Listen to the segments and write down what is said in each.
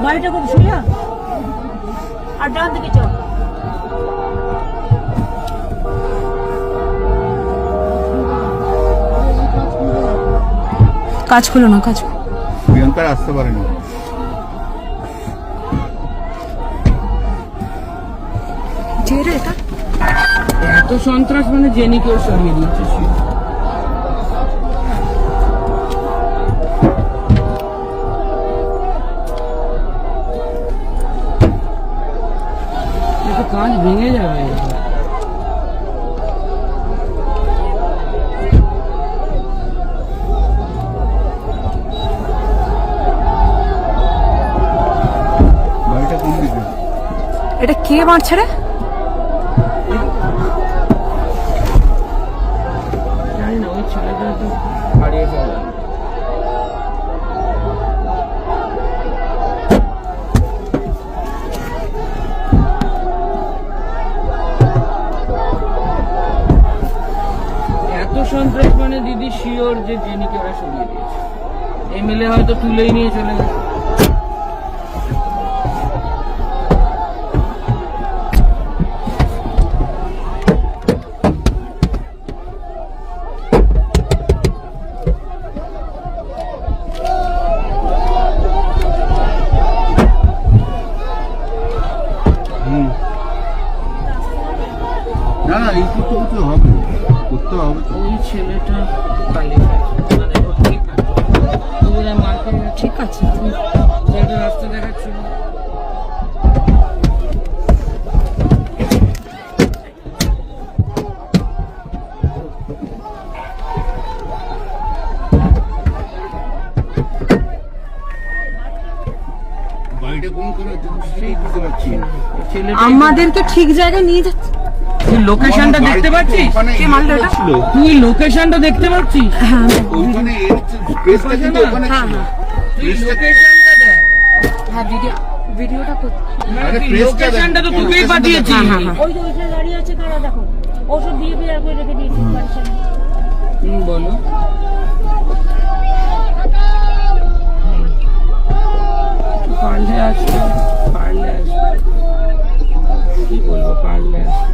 বাড়িটা খুব শুনিয়া আর ডান দিকে চল। কাজ খুলো না, কাজ প্রিয়াঙ্কার আসতে পারেনি। এত সন্ত্রাস মানে জেনিকেও সরিয়ে দিয়েছে। কাজ ভেঙে যাবে। এটা কে মারছে রে? জানি না, ওই ছেলেটা তো হারিয়ে গেল। এত সন্ত্রাস মানে দিদি শিওর যে জেনিকে ওরা সরিয়ে দিয়েছে। এমএলএ হয়তো তুলেই নিয়ে চলে গেছে। না না, এই করতে হবে, করতে হবে। ওই ছেলেটা পালিয়ে গেছে, মানে ও ঠিক আছে, ওরা মার্কেট ঠিক আছে, ছেলেটা রাস্তা দেখাচ্ছিল। আমাদেরকে ঠিক জায়গায় নিয়ে যাচ্ছে। তুই লোকেশনটা দেখতে পাচ্ছিস? কে মারলো এটা? তুই লোকেশনটা দেখতে পাচ্ছিস? হ্যাঁ ওইখানে স্পেসটা কিন্তু ওখানে ছিল। তুই লোকেশনটা দেখ। হ্যাঁ, ভিডিওটা করতে। আরে তুই লোকেশনটা তো তোকেই পাঠিয়েছি। ওই যে ওইখানে দাঁড়িয়ে আছে কারা দেখো, ওষুধ দিয়ে বিয়ার করে রেখে দিয়েছি বাড়ির সামনে। বলো। পারলে আসবে, পারলে আসবে, কি বলবো, পারলে আসবে।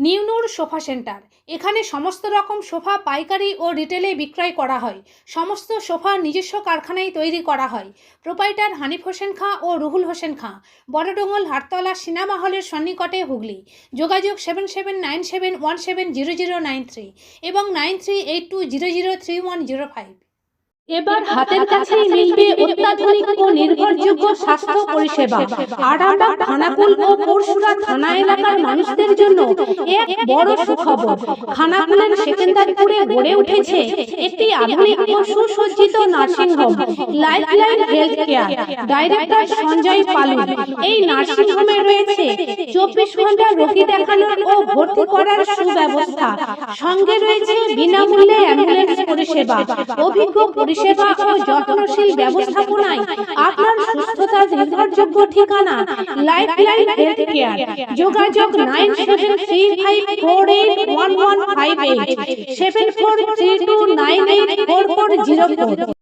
নিউ নূর সোফা সেন্টার। এখানে সমস্ত রকম সোফা পাইকারি ও রিটেলে বিক্রয় করা হয়। সমস্ত সোফা নিজস্ব কারখানায় তৈরি করা হয়। প্রোপাইটার হানিফ হোসেন খাঁ ও রুহুল হোসেন খাঁ, বড়ডোঙ্গল হাটতলা সিনেমা হলের সন্নিকটে, হুগলি। যোগাযোগ 7797170093 এবং 9382003105। এবার হাতের কাছেই মিলবে অত্যাধুনিক ও নির্ভরযোগ্য স্বাস্থ্য পরিষেবা। আরামবাগ, খানাকুল ও পরশুরা থানা এলাকার মানুষদের জন্য এক বড় সুখবর। খানাকুলের সেকেন্দারপুরে গড়ে উঠেছে একটি আধুনিক ও সুসজ্জিত nursing home, lifeline health care. Director Sanjay Palu. এই নার্সিং হোমে রয়েছে 24 ঘন্টা রোগী দেখানোর ও ভর্তি করার সুব্যবস্থা। সঙ্গে রয়েছে বিনামূল্যে অ্যাম্বুলেন্স পরিষেবা। অভিজ্ঞ পরিষেবা ও যত্নশীল ব্যবস্থাপনায় আপনার সুস্থতার নির্ভরযোগ্য ঠিকানা লাইফলাইন হেলথ কেয়ার। যোগাযোগ 9735481158 7432984404।